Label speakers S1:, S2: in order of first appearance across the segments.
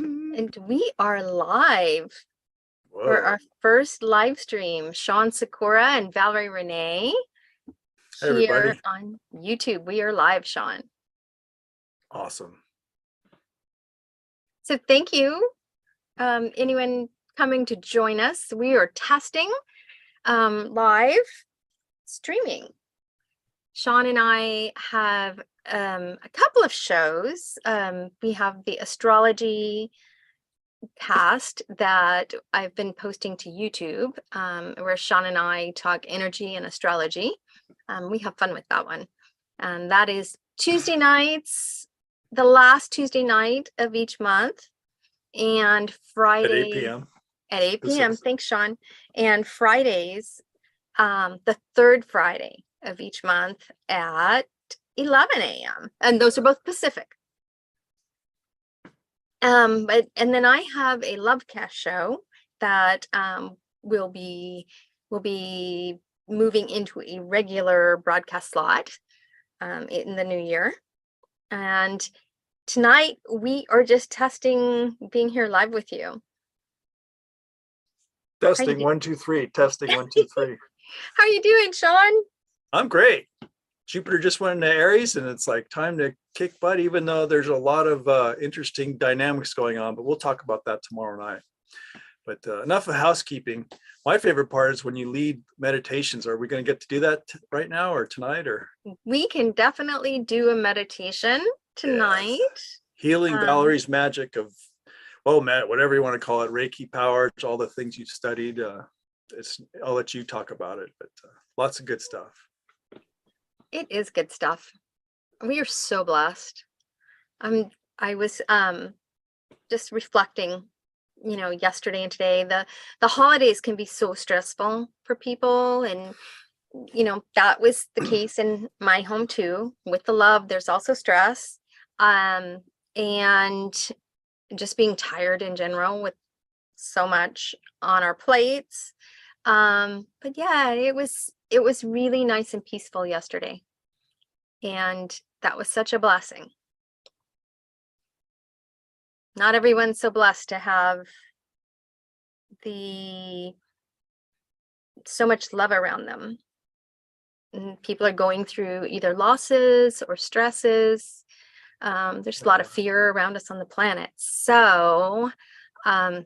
S1: And we are live for
S2: Whoa.
S1: our first live stream. Shawn Sykora and Valorie Renée
S2: Hey,
S1: here
S2: everybody.
S1: on YouTube. We are live, Shawn.
S2: Awesome.
S1: So thank you, anyone coming to join us. We are testing live streaming. Shawn and I have a couple of shows. We have the astrology cast that I've been posting to YouTube, where Shawn and I talk energy and astrology. We have fun with that one. And that is Tuesday nights, the last Tuesday night of each month, and Friday
S2: At 8 p.m.
S1: At 8 p.m. Thanks, Shawn. And Fridays, the third Friday of each month at 11 a.m. And those are both Pacific. And then I have a Lovecast show that will be moving into a regular broadcast slot in the new year. And tonight we are just testing being here live with you.
S2: Testing 1, 2, 3. Testing 1, 2, 3.
S1: How are you doing, Shawn?
S2: I'm great. Jupiter just went into Aries, and it's like time to kick butt, even though there's a lot of interesting dynamics going on, but we'll talk about that tomorrow night. But enough of housekeeping. My favorite part is when you lead meditations. Are we going to get to do that right now or tonight? Or
S1: we can definitely do a meditation tonight.
S2: Yes. Healing Valerie's magic of, well, Matt, whatever you want to call it, Reiki power, all the things you've studied. I'll let you talk about it, but lots of good stuff.
S1: It is good stuff. We are so blessed. I was just reflecting, yesterday and today. The holidays can be so stressful for people, and that was the case in my home too. With the love, there's also stress, and just being tired in general with so much on our plates. But yeah, it was really nice and peaceful yesterday. And that was such a blessing. Not everyone's so blessed to have so much love around them. And people are going through either losses or stresses. There's a lot of fear around us on the planet. So I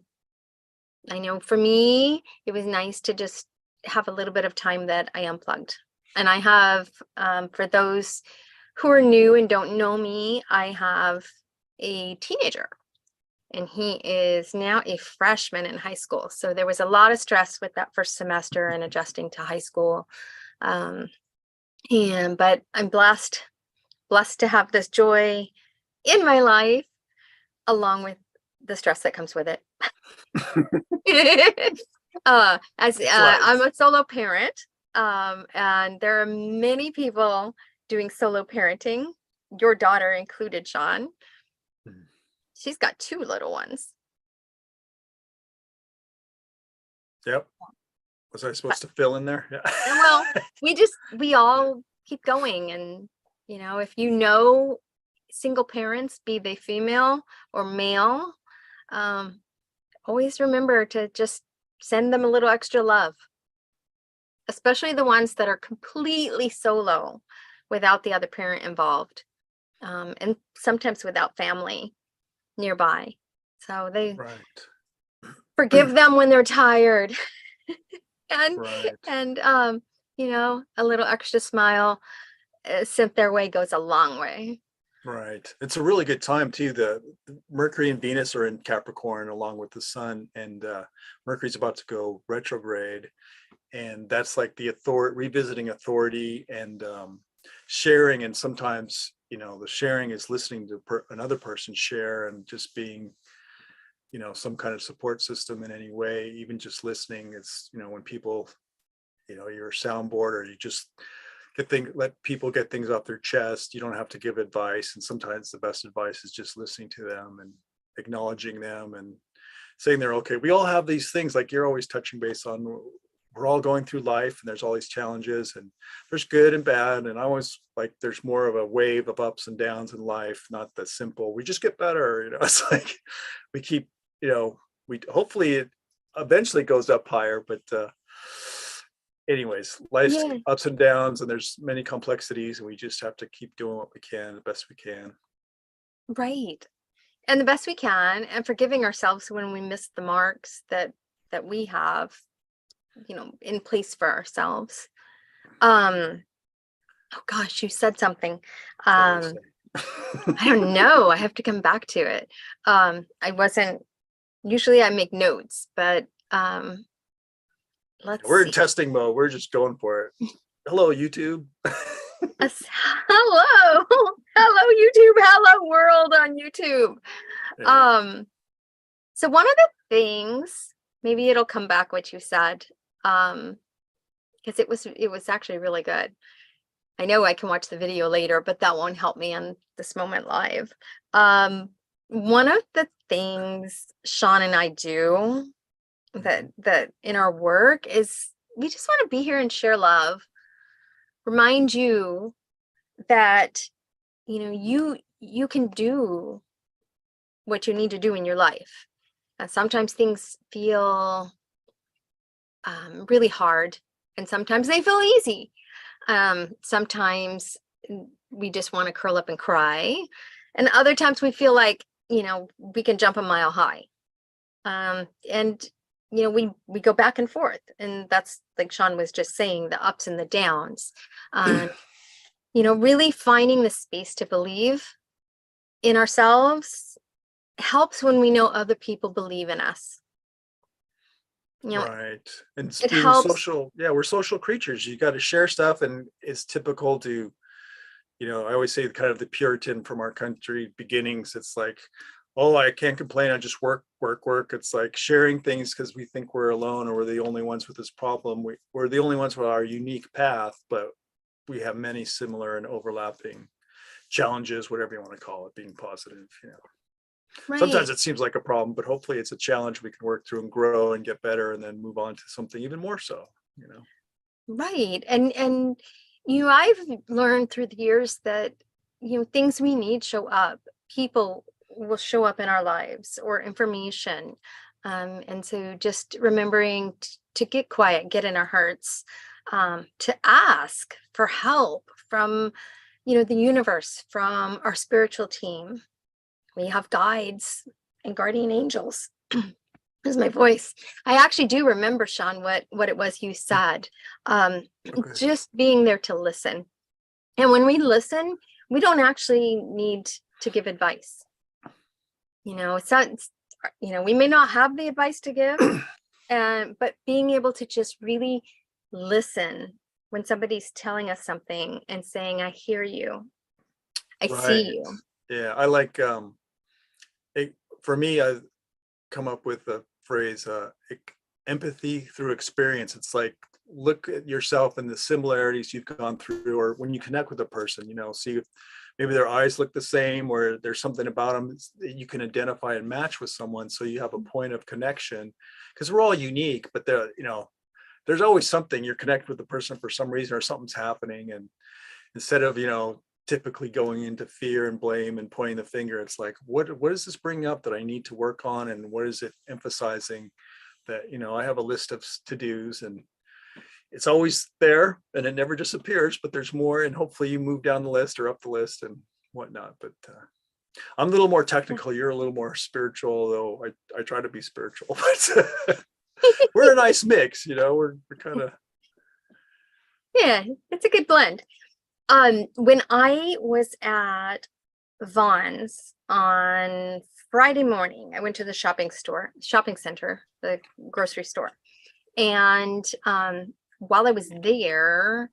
S1: know for me, it was nice to just have a little bit of time that I unplugged. And I have, for those who are new and don't know me, I have a teenager, and he is now a freshman in high school. So there was a lot of stress with that first semester and adjusting to high school. But I'm blessed to have this joy in my life, along with the stress that comes with it. I'm a solo parent. And there are many people doing solo parenting, your daughter included, Shawn. She's got 2 little ones.
S2: Yep. Was I supposed to fill in there? Yeah.
S1: Well, we all keep going. And, if single parents, be they female or male, always remember to just send them a little extra love. Especially the ones that are completely solo without the other parent involved, and sometimes without family nearby. So they forgive them when they're tired. and a little extra smile sent their way goes a long way.
S2: Right. It's a really good time too. The Mercury and Venus are in Capricorn along with the sun, and Mercury's about to go retrograde. And that's like the revisiting authority and sharing. And sometimes, the sharing is listening to another person share and just being, some kind of support system in any way, even just listening. It's, when people, you're a soundboard, or you just let people get things off their chest. You don't have to give advice. And sometimes the best advice is just listening to them and acknowledging them and saying they're okay. We all have these things, like you're always touching base on. we're all going through life and there's all these challenges and there's good and bad. And I always like, there's more of a wave of ups and downs in life, not the simple, we just get better. It's like, we keep, hopefully it eventually goes up higher, but anyways, life's
S1: Yeah.
S2: ups and downs and there's many complexities and we just have to keep doing what we can, the best we can.
S1: Right. And the best we can, and forgiving ourselves when we miss the marks that we have, in place for ourselves. Oh gosh, you said something. I don't know. I have to come back to it. Usually I make notes, but let's
S2: We're
S1: see.
S2: in testing mode. We're just going for it. Hello, YouTube.
S1: Hello. Hello, YouTube. Hello, world on YouTube.
S2: Yeah.
S1: So one of the things, maybe it'll come back what you said, because it was actually really good. I know I can watch the video later, but that won't help me on this moment live. One of the things Shawn and I do that in our work is we just want to be here and share love. Remind you that you can do what you need to do in your life. And sometimes things feel really hard, and sometimes they feel easy. Sometimes we just want to curl up and cry, and other times we feel like we can jump a mile high. And we go back and forth, and that's like Shawn was just saying, the ups and the downs. Really finding the space to believe in ourselves helps when we know other people believe in us.
S2: Right. And
S1: it
S2: being
S1: helps.
S2: social, we're social creatures. You got to share stuff, and it's typical to, I always say kind of the Puritan from our country beginnings. It's like, oh, I can't complain. I just work. It's like sharing things because we think we're alone or we're the only ones with this problem. We're the only ones with our unique path, but we have many similar and overlapping challenges, whatever you want to call it, being positive.
S1: Right.
S2: Sometimes it seems like a problem, but hopefully it's a challenge we can work through and grow and get better and then move on to something even more so.
S1: Right. And I've learned through the years that things we need show up. People will show up in our lives, or information. And so just remembering to get quiet, get in our hearts, to ask for help from the universe, from our spiritual team. We have guides and guardian angels. Is my voice. I actually do remember, Shawn, what it was you said. Just being there to listen. And when we listen, we don't actually need to give advice. It's not, we may not have the advice to give, but being able to just really listen when somebody's telling us something and saying, I hear you. I see you.
S2: Yeah, I like, for me, I've come up with a phrase, empathy through experience. It's like, look at yourself and the similarities you've gone through, or when you connect with a person, see if maybe their eyes look the same, or there's something about them that you can identify and match with someone, so you have a point of connection, because we're all unique, but there's always something. You're connected with the person for some reason, or something's happening, and instead of typically going into fear and blame and pointing the finger, it's like, what does this bring up that I need to work on, and what is it emphasizing that I have a list of to-dos, and it's always there and it never disappears, but there's more, and hopefully you move down the list or up the list and whatnot. But I'm a little more technical, you're a little more spiritual, though I try to be spiritual, but we're a nice mix, we're kind of,
S1: yeah, it's a good blend. When I was at Vaughn's on Friday morning, I went to the shopping center, the grocery store. And while I was there,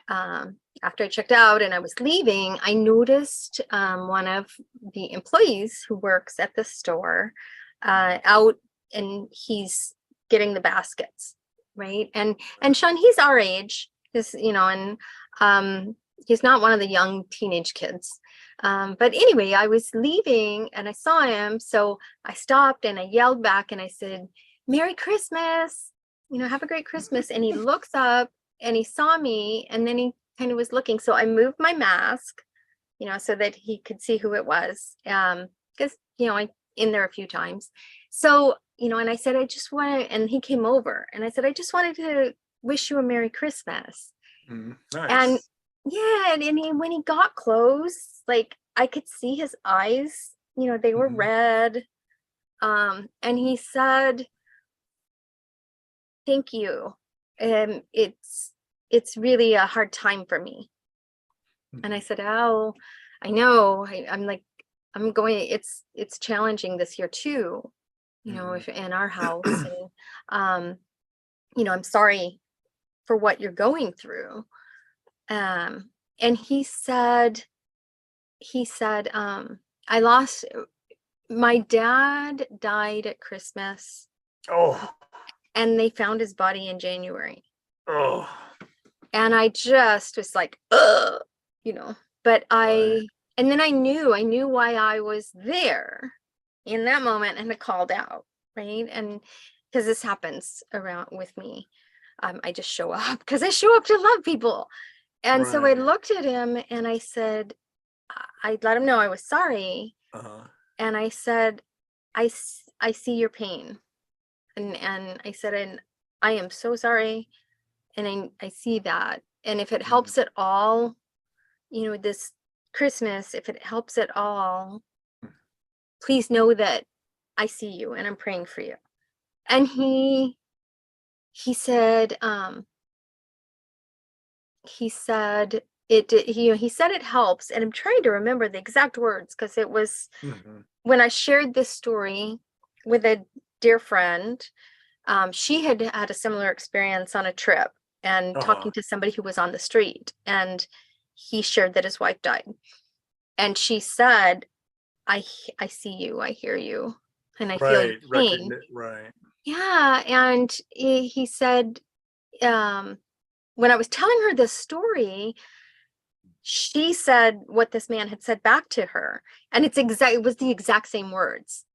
S1: after I checked out and I was leaving, I noticed one of the employees who works at the store out, and he's getting the baskets, right? And Shawn, he's our age, and he's not one of the young teenage kids. But anyway, I was leaving and I saw him. So I stopped and I yelled back and I said, Merry Christmas. have a great Christmas. And he looks up and he saw me, and then he kind of was looking. So I moved my mask, so that he could see who it was. Because, I in there a few times. So, and I said, I just want to, and he came over and I said, I just wanted to wish you a Merry Christmas.
S2: Nice.
S1: And yeah, and when he got close, like I could see his eyes, they were red. And he said, thank you. It's really a hard time for me. And I said, oh, I know. I'm like, it's challenging this year too, if in our house. And I'm sorry for what you're going through. And he said, my dad died at Christmas.
S2: Oh.
S1: And they found his body in January.
S2: Oh.
S1: And I just was like, ugh, but and then I knew why I was there in that moment, and I called out, right? And because this happens around with me, I just show up because I show up to love people. And so I looked at him and I said, I let him know I was sorry. And I said, I see your pain. And I said, and I am so sorry. And I see that. And if it helps at all, this Christmas, if it helps at all, please know that I see you and I'm praying for you. And he said, he said it helps. And I'm trying to remember the exact words, because it was when I shared this story with a dear friend. She had had a similar experience on a trip and talking to somebody who was on the street, and he shared that his wife died. And she said, I see you, I hear you, and I feel your pain.
S2: Right.
S1: Yeah. And he said, when I was telling her this story, she said what this man had said back to her. And it was the exact same words.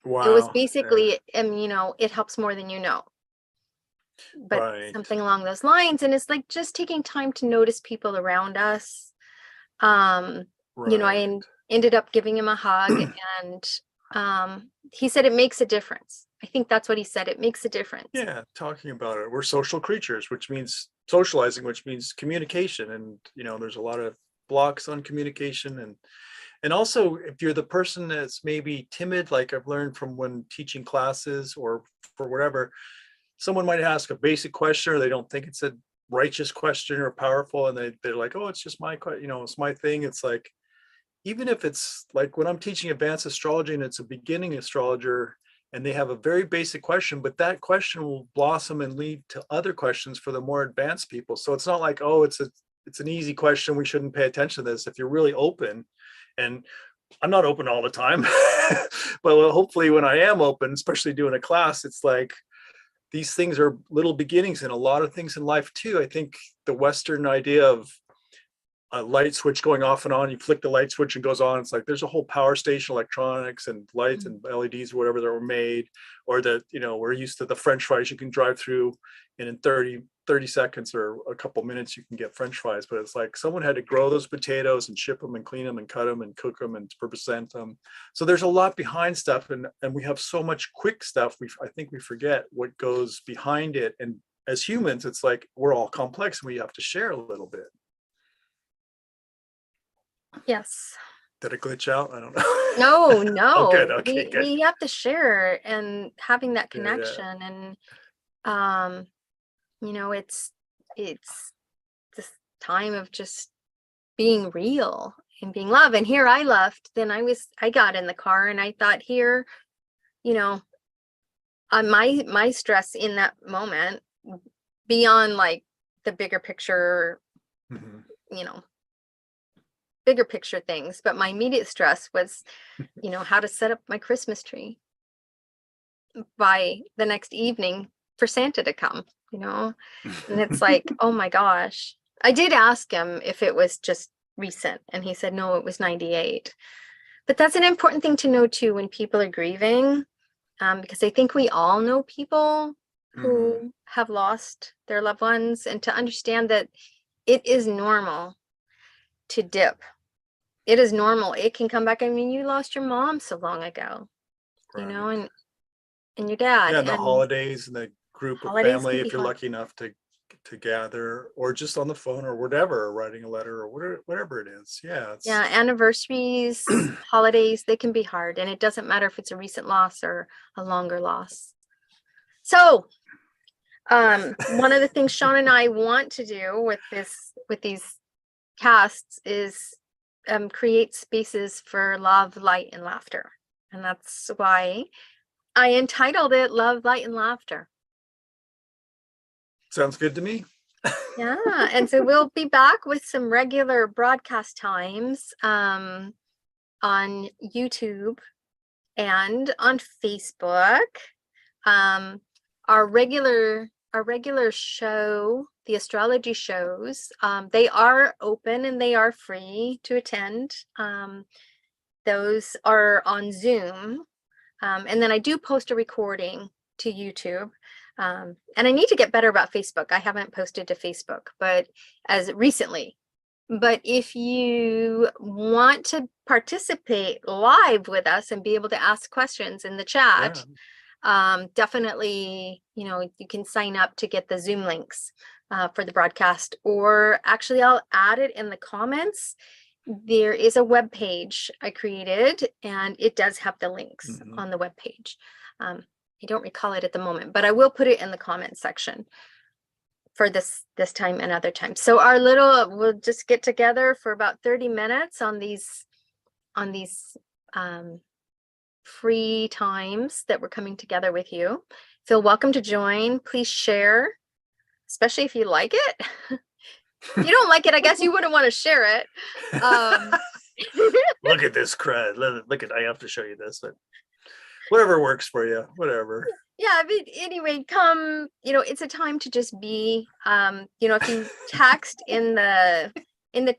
S2: Wow.
S1: It was basically, it helps more than you know. But something along those lines. And it's like just taking time to notice people around us. I ended up giving him a hug, and he said it makes a difference. I think that's what he said. It makes a difference.
S2: Yeah, talking about it. We're social creatures, which means socializing, which means communication. And, there's a lot of blocks on communication. And also, if you're the person that's maybe timid, like I've learned from when teaching classes or for whatever, someone might ask a basic question, or they don't think it's a righteous question or powerful. And they're like, oh, it's just my, it's my thing. It's like, even if it's like when I'm teaching advanced astrology and it's a beginning astrologer and they have a very basic question, but that question will blossom and lead to other questions for the more advanced people. So it's not like, oh, it's an easy question, we shouldn't pay attention to this. If you're really open, and I'm not open all the time, but hopefully when I am open, especially doing a class, it's like, these things are little beginnings in a lot of things in life too. I think the Western idea of a light switch going off and on, you flick the light switch and goes on. It's like there's a whole power station, electronics and lights and LEDs or whatever that were made, or that, we're used to the French fries you can drive through, and in 30 seconds or a couple minutes you can get French fries. But it's like someone had to grow those potatoes and ship them and clean them and cut them and cook them and present them. So there's a lot behind stuff, and we have so much quick stuff. I think we forget what goes behind it. And as humans, it's like we're all complex and we have to share a little bit.
S1: Yes.
S2: Did it glitch out? I don't know.
S1: No.
S2: Oh, good. Okay, good.
S1: We have to share and having that connection. And it's this time of just being real and being love. And here I left, then I got in the car and I thought, here, my stress in that moment, beyond like the bigger picture, bigger picture things, but my immediate stress was, how to set up my Christmas tree by the next evening for Santa to come, and it's like, oh my gosh. I did ask him if it was just recent, and he said, no, it was 98. But that's an important thing to know too when people are grieving, because I think we all know people
S2: Mhm.
S1: who have lost their loved ones, and to understand that it is normal to dip. It is normal. It can come back. I mean, you lost your mom so long ago,
S2: Right.
S1: and your dad,
S2: Yeah, and the
S1: and
S2: holidays and the group of
S1: holidays
S2: family,
S1: can be
S2: if you're
S1: hard.
S2: lucky enough to gather, or just on the phone or whatever, or writing a letter or whatever it is. Yeah,
S1: Yeah,
S2: it's
S1: anniversaries, holidays, they can be hard, and it doesn't matter if it's a recent loss or a longer loss. So, one of the things Shawn and I want to do with these casts is create spaces for love, light, and laughter. And that's why I entitled it Love, Light, and Laughter.
S2: sounds good to me.
S1: Yeah, and so we'll be back with some regular broadcast times on YouTube and on Facebook. Um, our regular show, the astrology shows, they are open and they are free to attend. Those are on Zoom. And then I do post a recording to YouTube. And I need to get better about Facebook. I haven't posted to Facebook, but as recently. But if you want to participate live with us and be able to ask questions in the chat, definitely, you can sign up to get the Zoom links for the broadcast, or actually I'll add it in the comments. There is a web page I created, and it does have the links
S2: Mhm.
S1: on the web page. I don't recall it at the moment, but I will put it in the comment section for this time and other times. So we'll just get together for about 30 minutes on these free times that we're coming together with you. Feel welcome to join. Please share, especially if you like it. If you don't like it, I guess you wouldn't want to share it.
S2: Look at this crud. Look at, I have to show you this, but whatever works for you, whatever.
S1: Yeah, but anyway, come, it's a time to just be, if you text in the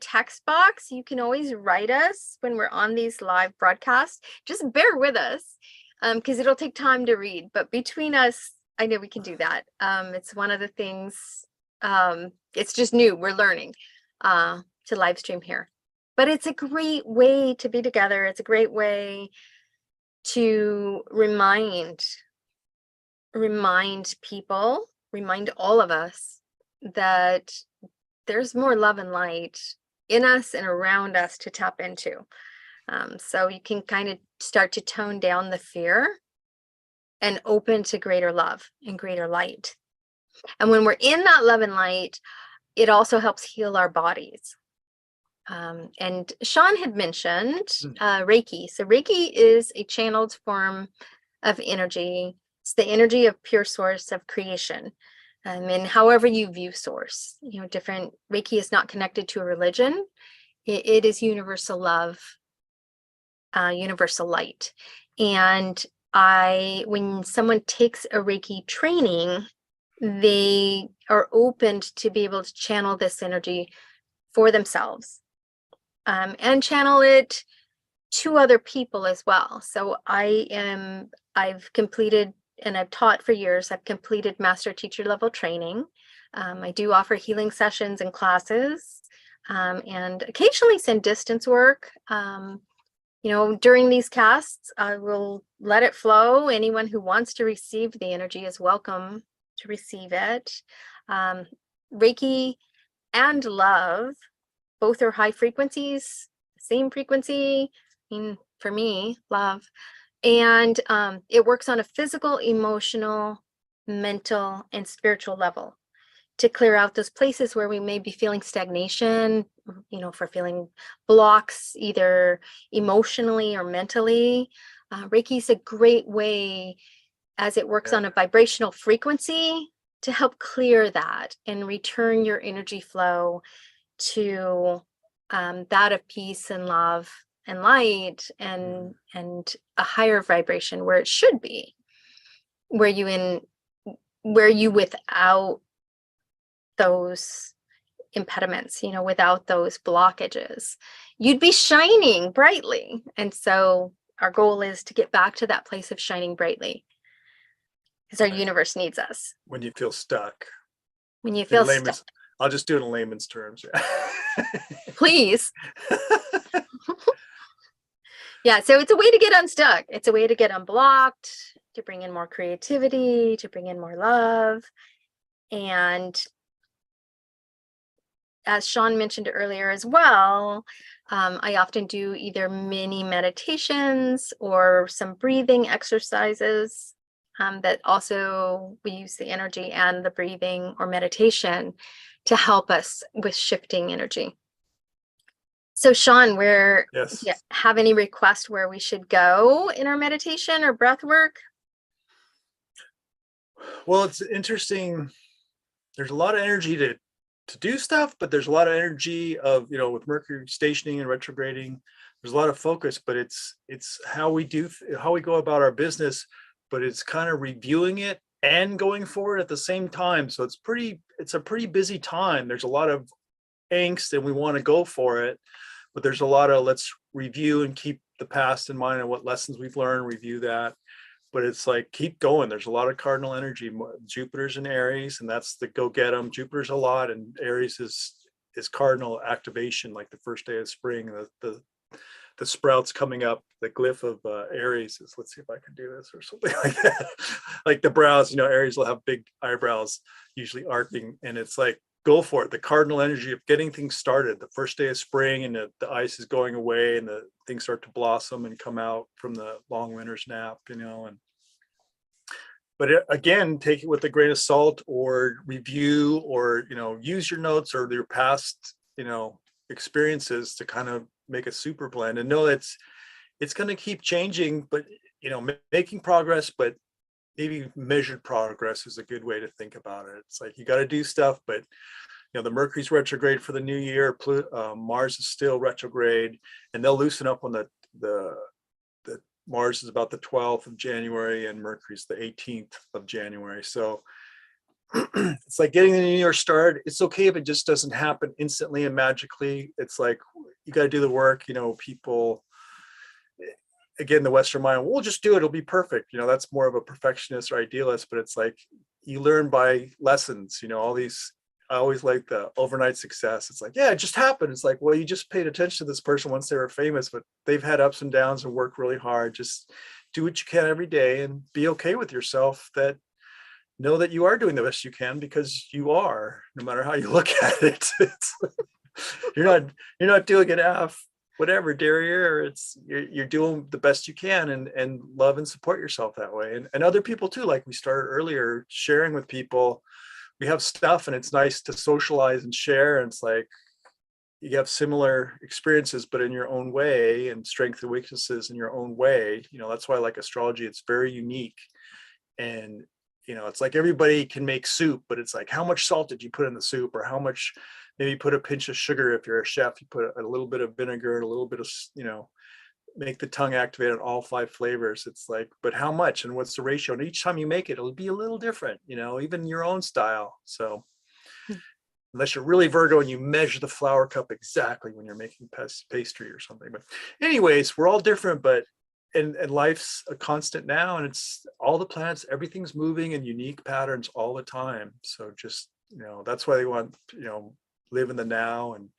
S1: text box, you can always write us when we're on these live broadcasts. Just bear with us, because it'll take time to read, but between us, I know we can do that. It's one of the things, it's just new. We're learning to live stream here, but it's a great way to be together. It's a great way to remind people, remind all of us that there's more love and light in us and around us to tap into. So you can kind of start to tone down the fear and open to greater love and greater light. And when we're in that love and light, it also helps heal our bodies. And Shawn had mentioned Reiki. So Reiki is a channeled form of energy. It's the energy of pure source of creation. And however you view source, different. Reiki is not connected to a religion. It is universal love, universal light. And when someone takes a Reiki training, they are opened to be able to channel this energy for themselves, and channel it to other people as well. So I've completed, and I've taught for years, I've completed master teacher level training. I do offer healing sessions and classes, and occasionally send distance work. During these casts, I will let it flow. Anyone who wants to receive the energy is welcome to receive it. Reiki and love, both are high frequencies, same frequency. For me, love. And it works on a physical, emotional, mental, and spiritual level to clear out those places where we may be feeling stagnation, for feeling blocks, either emotionally or mentally. Reiki is a great way, as it works on a vibrational frequency, to help clear that and return your energy flow to that of peace and love and light, and a higher vibration where it should be, where you without those impediments, without those blockages, you'd be shining brightly. And so our goal is to get back to that place of shining brightly. because our
S2: Right.
S1: universe needs us.
S2: When you feel stuck.
S1: When you
S2: In
S1: feel stuck,
S2: layman's, I'll just do it in layman's terms.
S1: please. Yeah, so it's a way to get unstuck. It's a way to get unblocked, to bring in more creativity, to bring in more love. And as Shawn mentioned earlier as well, I often do either mini meditations or some breathing exercises that also we use the energy and the breathing or meditation to help us with shifting energy. So Shawn,
S2: Yes.
S1: do you have any requests where we should go in our meditation or breath work?
S2: Well, it's interesting. There's a lot of energy to do stuff, but there's a lot of energy of, with Mercury stationing and retrograding, there's a lot of focus, but it's how we go about our business, but it's kind of reviewing it and going forward at the same time. So it's a pretty busy time. There's a lot of angst and we want to go for it, but there's a lot of let's review and keep the past in mind and what lessons we've learned, review that. But it's like, keep going. There's a lot of cardinal energy. Jupiter's in Aries, and that's the go get 'em. Jupiter's a lot, and Aries is cardinal activation, like the first day of spring. The sprouts coming up. The glyph of Aries is, let's see if I can do this or something like that. Like the brows, Aries will have big eyebrows, usually arcing, and it's like, go for it. The cardinal energy of getting things started. The first day of spring, and the ice is going away, and the things start to blossom and come out from the long winter's nap, but again, take it with a grain of salt, or review, or use your notes or your past experiences to kind of make a super blend, and know it's going to keep changing, but making progress, but maybe measured progress is a good way to think about it. It's like you got to do stuff, but the Mercury's retrograde for the new year. Mars is still retrograde, and they'll loosen up on the Mars is about the 12th of January and Mercury's the 18th of January. So it's like getting the new year started. It's okay if it just doesn't happen instantly and magically. It's like, you got to do the work. People, again, the Western mind, we'll just do it, it'll be perfect. That's more of a perfectionist or idealist, but it's like, you learn by lessons, all these. I always like the overnight success. It's like, yeah, it just happened. It's like, well, you just paid attention to this person once they were famous, but they've had ups and downs and worked really hard. Just do what you can every day and be okay with yourself. That know that you are doing the best you can, because you are, no matter how you look at it. You're not doing it half, whatever, derriere. It's you're doing the best you can, and love and support yourself that way. And other people too, like we started earlier, sharing with people. We have stuff, and it's nice to socialize and share. And it's like, you have similar experiences, but in your own way, and strengths and weaknesses in your own way. That's why I like astrology. It's very unique. And, it's like everybody can make soup, but it's like, how much salt did you put in the soup? Or how much, maybe put a pinch of sugar. If you're a chef, you put a little bit of vinegar and a little bit of, make the tongue activate on all 5 flavors. It's like, but how much and what's the ratio? And each time you make it, it'll be a little different, even your own style. So unless you're really Virgo and you measure the flour cup exactly when you're making pastry or something. But anyways, we're all different, but and life's a constant now, and it's all the planets, everything's moving in unique patterns all the time. So just, that's why they want, live in the now and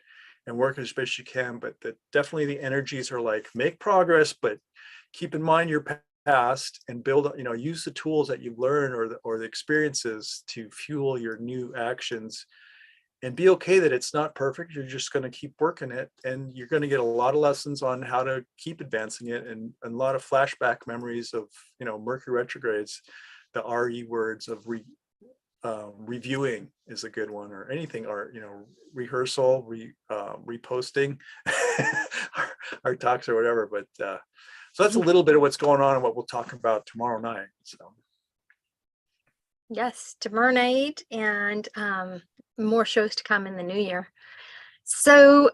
S2: work as best you can. But definitely the energies are like, make progress, but keep in mind your past and build, use the tools that you've learned or the experiences to fuel your new actions, and be okay that it's not perfect. You're just going to keep working it, and you're going to get a lot of lessons on how to keep advancing it, and a lot of flashback memories of, Mercury retrogrades. The RE words of reviewing is a good one, or anything, or rehearsal, reposting our talks or whatever. But so that's a little bit of what's going on and what we'll talk about tomorrow night. So
S1: Yes, tomorrow night, and more shows to come in the new year. So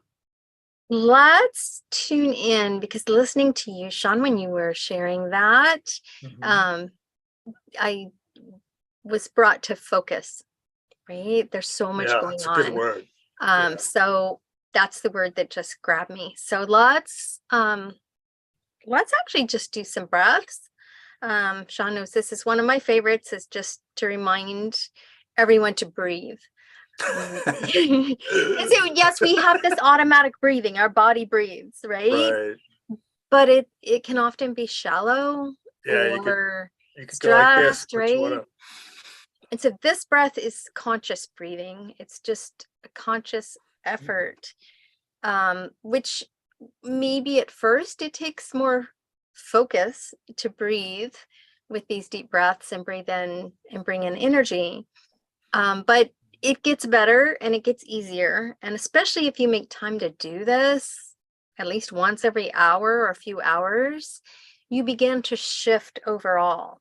S1: let's tune in, because listening to you, Shawn, when you were sharing that, I was brought to focus, right? There's so much going
S2: it's a
S1: on.
S2: good word.
S1: So that's the word that just grabbed me. So let's actually just do some breaths. Shawn knows this is one of my favorites, is just to remind everyone to breathe. And so, yes, we have this automatic breathing. Our body breathes, right?
S2: Right.
S1: But it can often be shallow
S2: Yeah,
S1: or
S2: you could go like this,
S1: stressed,
S2: but you
S1: right?
S2: wanna
S1: And so this breath is conscious breathing. It's just a conscious effort, which maybe at first it takes more focus to breathe with these deep breaths and breathe in and bring in energy. But it gets better and it gets easier. And especially if you make time to do this at least once every hour or a few hours, you begin to shift overall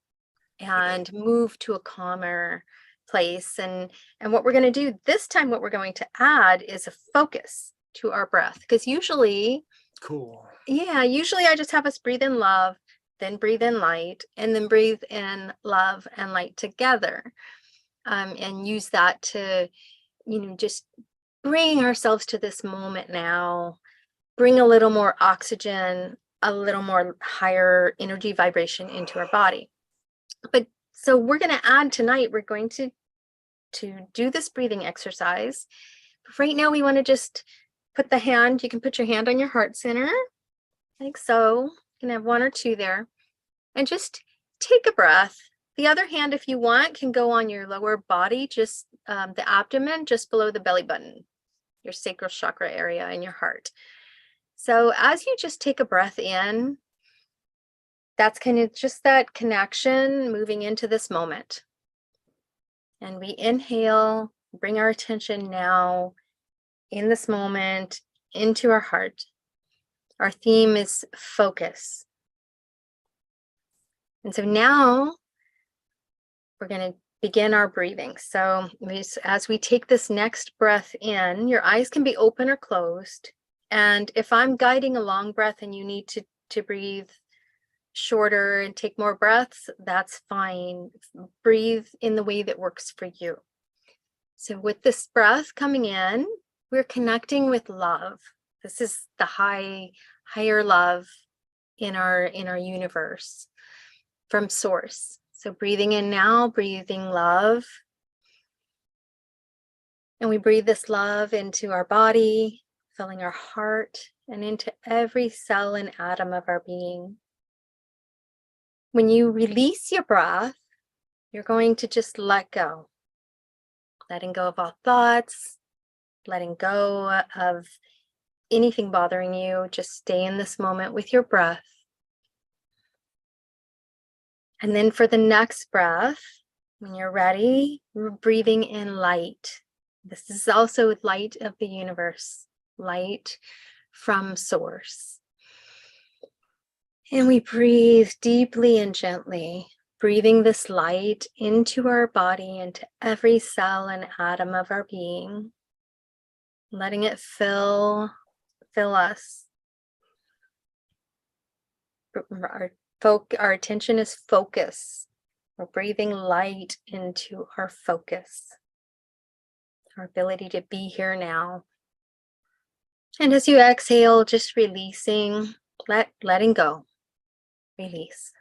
S1: and move to a calmer place. And what we're going to do this time, what we're going to add is a focus to our breath. Because usually I just have us breathe in love, then breathe in light, and then breathe in love and light together. And use that to, just bring ourselves to this moment now, bring a little more oxygen, a little more higher energy vibration into our body. But so we're going to add tonight, we're going to do this breathing exercise. But right now, we want to just put you can put your hand on your heart center, like so. You can have one or two there, and just take a breath. The other hand, if you want, can go on your lower body, just the abdomen, just below the belly button, your sacral chakra area in your heart. So as you just take a breath in, that's kind of just that connection moving into this moment. And we inhale, bring our attention now in this moment into our heart. Our theme is focus. And so now we're going to begin our breathing. So as we take this next breath in, your eyes can be open or closed. And if I'm guiding a long breath and you need to breathe shorter and take more breaths, that's fine. Breathe in the way that works for you. So with this breath coming in, we're connecting with love. This is the higher love in our universe from source. So breathing in now, breathing love. And we breathe this love into our body, filling our heart and into every cell and atom of our being. When you release your breath, you're going to just let go. Letting go of all thoughts, letting go of anything bothering you. Just stay in this moment with your breath. And then for the next breath, when you're ready, we're breathing in light. This is also light of the universe, light from source. And we breathe deeply and gently, breathing this light into our body, into every cell and atom of our being, letting it fill us. Our attention is focus. We're breathing light into our focus, our ability to be here now. And as you exhale, just releasing, letting go, release.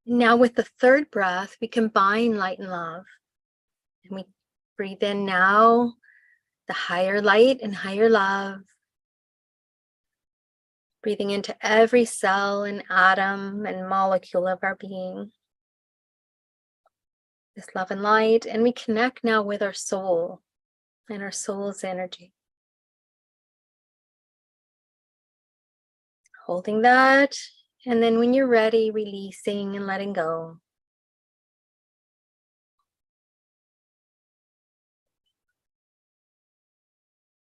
S1: Now with the third breath, we combine light and love. And we breathe in now, the higher light and higher love. Breathing into every cell and atom and molecule of our being. This love and light, and we connect now with our soul and our soul's energy. Holding that, and then when you're ready, releasing and letting go.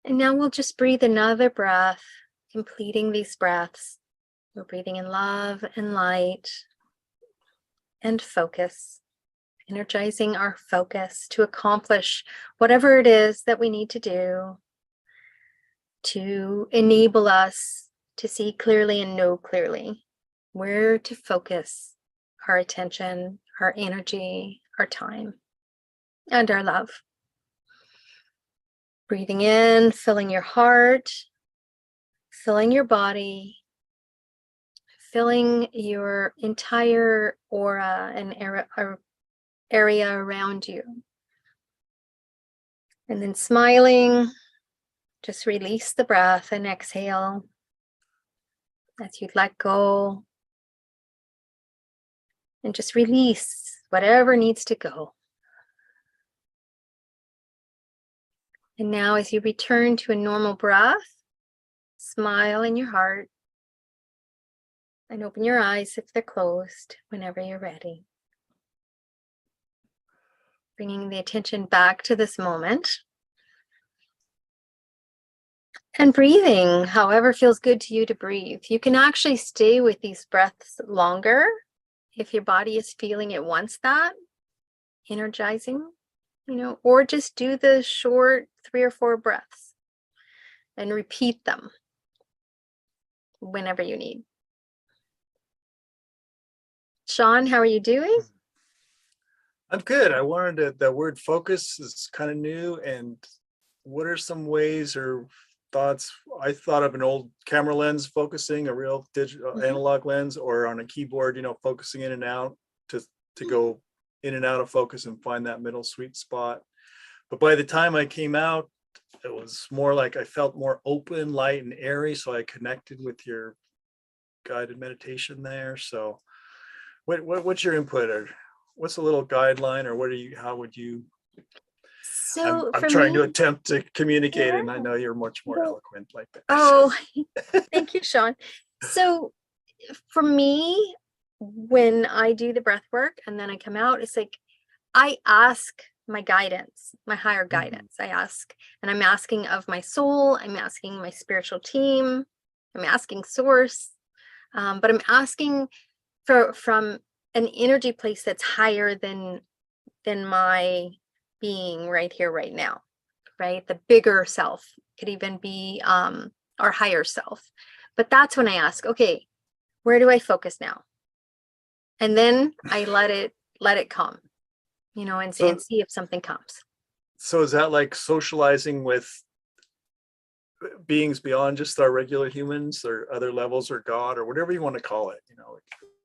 S1: And now we'll just breathe another breath, completing these breaths. We're breathing in love and light and focus, energizing our focus to accomplish whatever it is that we need to do to enable us to see clearly and know clearly where to focus our attention, our energy, our time, and our love. Breathing in, filling your heart, filling your body, filling your entire aura and area around you. And then smiling, just release the breath and exhale as you let go. And just release whatever needs to go. And now as you return to a normal breath, smile in your heart and open your eyes if they're closed whenever you're ready. Bringing the attention back to this moment. And breathing, however feels good to you to breathe. You can actually stay with these breaths longer if your body is feeling it wants that, energizing, or just do the short 3 or 4 breaths and repeat them whenever you need. Shawn, how are you doing?
S2: I'm good. I wanted the word focus is kind of new. And what are some ways or thoughts? I thought of an old camera lens focusing, a real digital analog lens, or on a keyboard, focusing in and out to go in and out of focus and find that middle sweet spot. But by the time I came out, it was more like I felt more open, light, and airy. So I connected with your guided meditation there. So what's your input, or what's a little guideline, or how would you?
S1: So
S2: I'm
S1: for
S2: trying
S1: me,
S2: to attempt to communicate, and I
S1: yeah.
S2: know you're much more
S1: Well,
S2: eloquent like that.
S1: Oh, thank you, Shawn. So for me, when I do the breath work and then I come out, it's like I ask my guidance, my higher guidance. I ask, and I'm asking of my soul, I'm asking my spiritual team, I'm asking source, but I'm asking from an energy place that's higher than my being right here, right now, right? The bigger self could even be our higher self. But that's when I ask, okay, where do I focus now? And then I let it come, and see if something comes.
S2: So is that like socializing with beings beyond just our regular humans, or other levels, or God, or whatever you want to call it,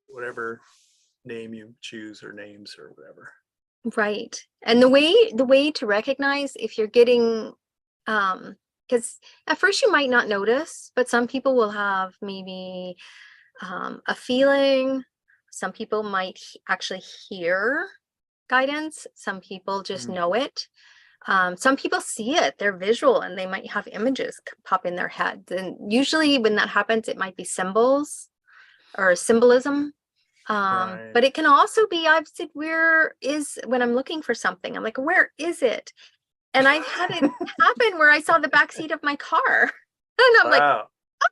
S2: whatever name you choose, or names, or whatever.
S1: Right. And the way to recognize if you're getting, because at first you might not notice, but some people will have maybe a feeling. Some people might actually hear guidance. Some people just know it. Some people see it, they're visual, and they might have images pop in their head. And usually when that happens, it might be symbols or symbolism.
S2: Right.
S1: But it can also be, I've said, when I'm looking for something, I'm like, where is it? And I've had it happen where I saw the backseat of my car. And I'm like,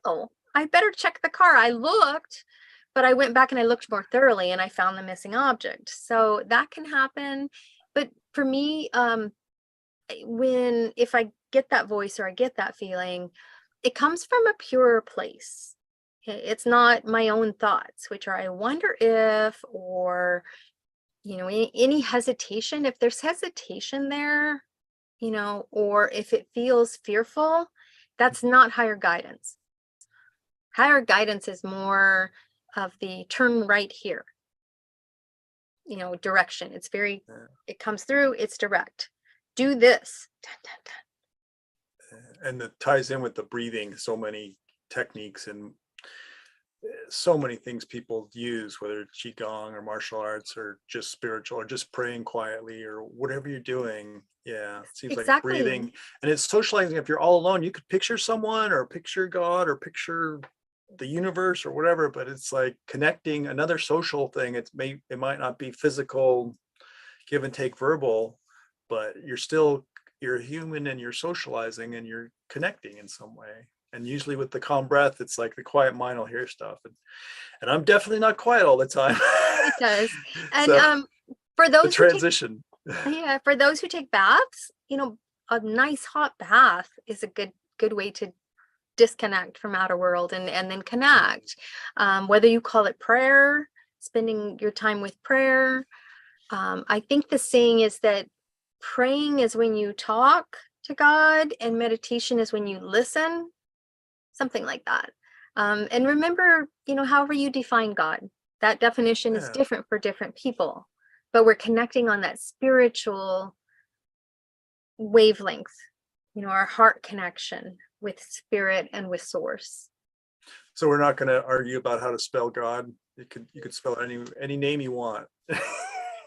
S1: oh, I better check the car. I looked, but I went back and I looked more thoroughly and I found the missing object. So that can happen. But for me, if I get that voice or I get that feeling, it comes from a pure place. It's not my own thoughts, which are, I wonder if, or, any hesitation, if there's hesitation there, or if it feels fearful, that's not higher guidance. Higher guidance is more of the turn right here, direction. It's it comes through, it's direct. Do this. Dun, dun,
S2: dun. And that ties in with the breathing. So many techniques and so many things people use, whether it's qigong or martial arts or just spiritual or just praying quietly or whatever you're doing. Yeah, it seems like breathing, and it's socializing. If you're all alone, you could picture someone or picture God or picture the universe or whatever, but it's like connecting, another social thing. It might not be physical, give and take verbal, but you're human and you're socializing and you're connecting in some way. And usually with the calm breath, it's like the quiet mind will hear stuff. And I'm definitely not quiet all the time.
S1: It does. And
S2: so,
S1: for those
S2: the transition.
S1: For those who take baths, a nice hot bath is a good way to disconnect from outer world and then connect. Whether you call it prayer, spending your time with prayer. I think the saying is that praying is when you talk to God and meditation is when you listen. Something like that. And remember, however you define God, that definition is
S2: Yeah.
S1: different for different people, but we're connecting on that spiritual wavelength, our heart connection with spirit and with source.
S2: So we're not going to argue about how to spell God. You could spell any name you want.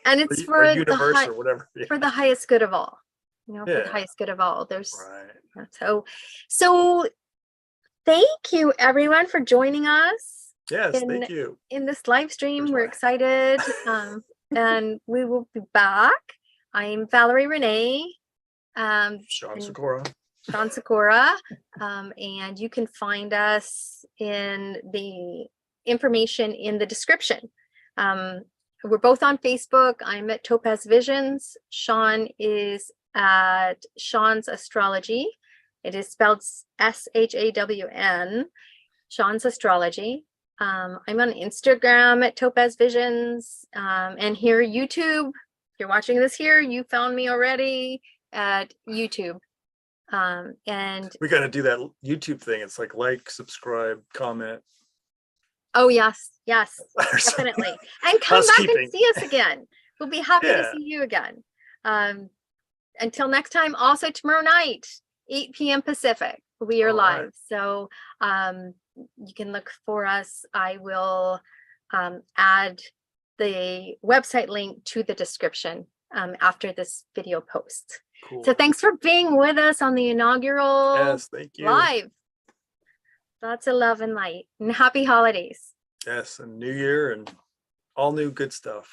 S1: And it's
S2: or
S1: for
S2: universe or whatever. Yeah.
S1: for the highest good of all. For the
S2: Yeah.
S1: highest good of all. There's
S2: Right.
S1: So thank you everyone for joining us.
S2: Yes, thank you.
S1: In this live stream.
S2: Here's
S1: We're excited. And we will be back. I'm Valorie Renée.
S2: Shawn Sykora.
S1: Shawn Sykora. And you can find us in the information in the description. We're both on Facebook. I'm at Topaz Visions. Shawn is at Shawn's Astrology. It is spelled SHAWN, Shawn's Astrology. I'm on Instagram at Topaz Visions. And here, YouTube. If you're watching this here, you found me already at YouTube. And
S2: we got to do that YouTube thing. It's like, subscribe, comment.
S1: Oh, yes, definitely. And come back and see us again. We'll be happy to see you again. Until next time, also tomorrow night, 8 p.m. Pacific, we are live. Right. So you can look for us. I will add the website link to the description after this video post. Cool. So thanks for being with us on the inaugural
S2: thank you.
S1: live. Lots of love and light, and happy holidays.
S2: Yes, and New Year and all new good stuff.